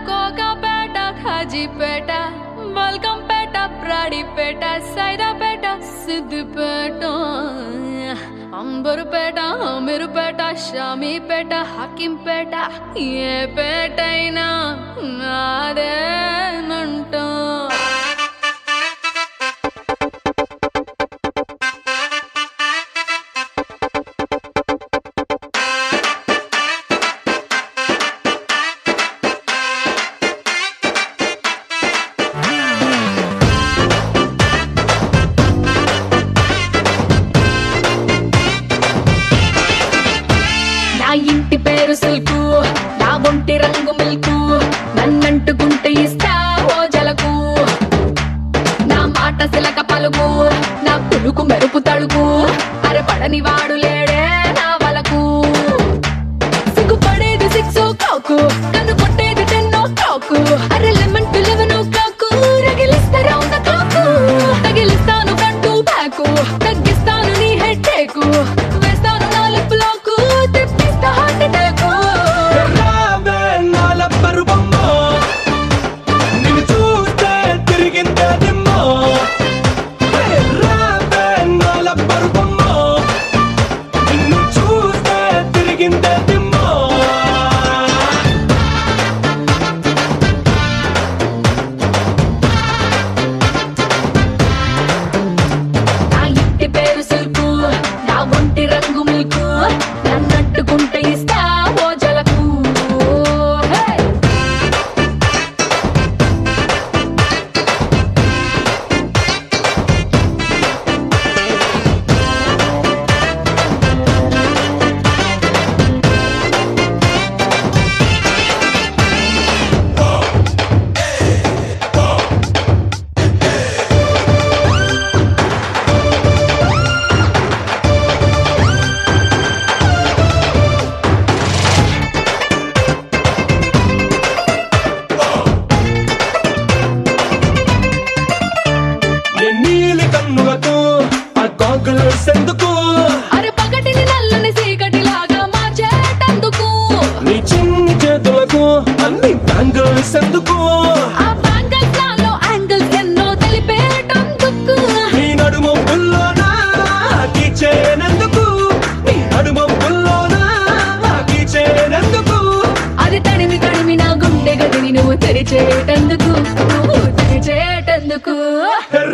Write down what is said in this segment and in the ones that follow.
కోకాపేట ఖాజీపేట బల్కంపేట ప్రాడిపేట సైదాపేట సిద్దిపేట అంబరుపేట అమీరుపేట షామీపేట హకీంపేట ఏ పేటైనా నాదేనంట. ఇంటి పేరు సిల్కు, నా ఒంటి రంగు మిల్కు, నన్నంటుకుంటే ఇస్తా ఓ జలకు. నా మాట సిలక పలుకు, నా పులుకు మెరుపు తడుకు, అరపడని వాడు లేడే నా వలకు. సిగ్గుపడేది సిక్సో కాకు, కన్ను కొట్టేది టెన్నో కాకు, అరే లెమన్ టు 11 o'clock రగిలిస్తా రౌండ్ కాకు. తగిలిస్తాను కంటూ బ్యాకు, తగ్గిస్తాను నీ హెడ్ టేకు, వేస్తాను నా లిప్ లాకు, తెప్పిస్తా హార్ట్ అటాకు. రావే నాల పరువమ్మో, నిన్ను చూస్తే తిరిగిందే దిమ్మో. రావే నాల పరువమ్మో, నిన్ను చూస్తే తిరిగిందే దిమ్మో. నా ఇంటి పేరు సిల్కు, నా ఒంటి రంగు మిల్కు, నన్నంటుకుంటే ఇస్తా ఓ జలకు. హే! నీ నీలి కన్నులకు ఆ గాగుల్స్ ఎందుకు? అరే పగటిని నల్లని చీకటిలాగా మార్చేటందుకు, నీ చిన్ని చేతులకు అన్ని బ్యాంగిల్స్ ఎందుకు? ఆ బ్యాంగిల్స్ నాలో యాంగిల్స్ ఎన్నో తెలిపేటందుకు. నీ నడుము పుల్లోనా కీచేనందుకు? నీ నడుము పుల్లోనా కీచేనందుకు? అది తడిమి తడిమి నా గుండె గదిని నువ్వు తెరిచేటందుకు, నువ్వు తెరిచేటందుకు.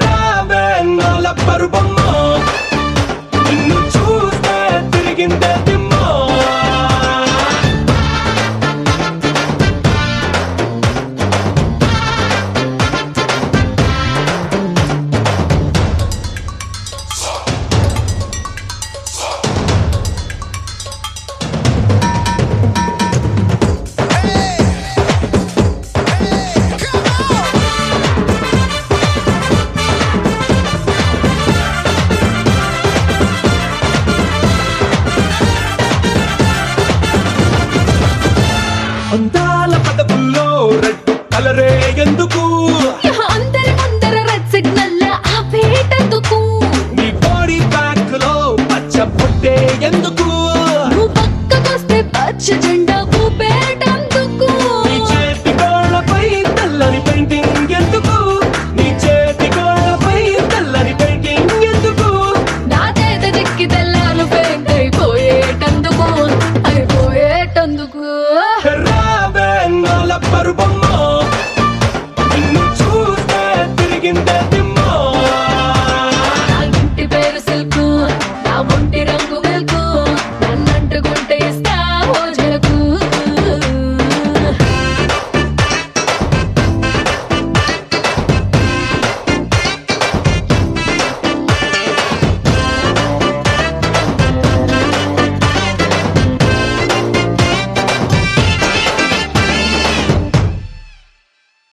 రావే నాల పరువమ్మో, నిన్ను చూస్తే తిరిగిందే దిమ్మో. అందాల పదవుల్లో రెడ్ కలరే ఎందుకు? అందరి ముందర రెడ్ సిగ్నల్ ఆపేటందుకు, నీ బాడీ బ్యాక్ లో పచ్చ పొట్టే ఎందుకు? నువ్వు పక్కకొస్తే పచ్చ జెండా ఊపేటందుకు. నీ చేతి గోళ్ళపై తెల్లని పెయింటింగ్ ఎందుకు? నీ చేతి గోళ్ళపై తెల్లని పెయింటింగ్ ఎందుకు? నా చేత చెక్కి తెల్లారు పెయింట్ అయిపోయేటందుకు, అయిపోయేటందుకు. రావే నాల పరువమ్మో,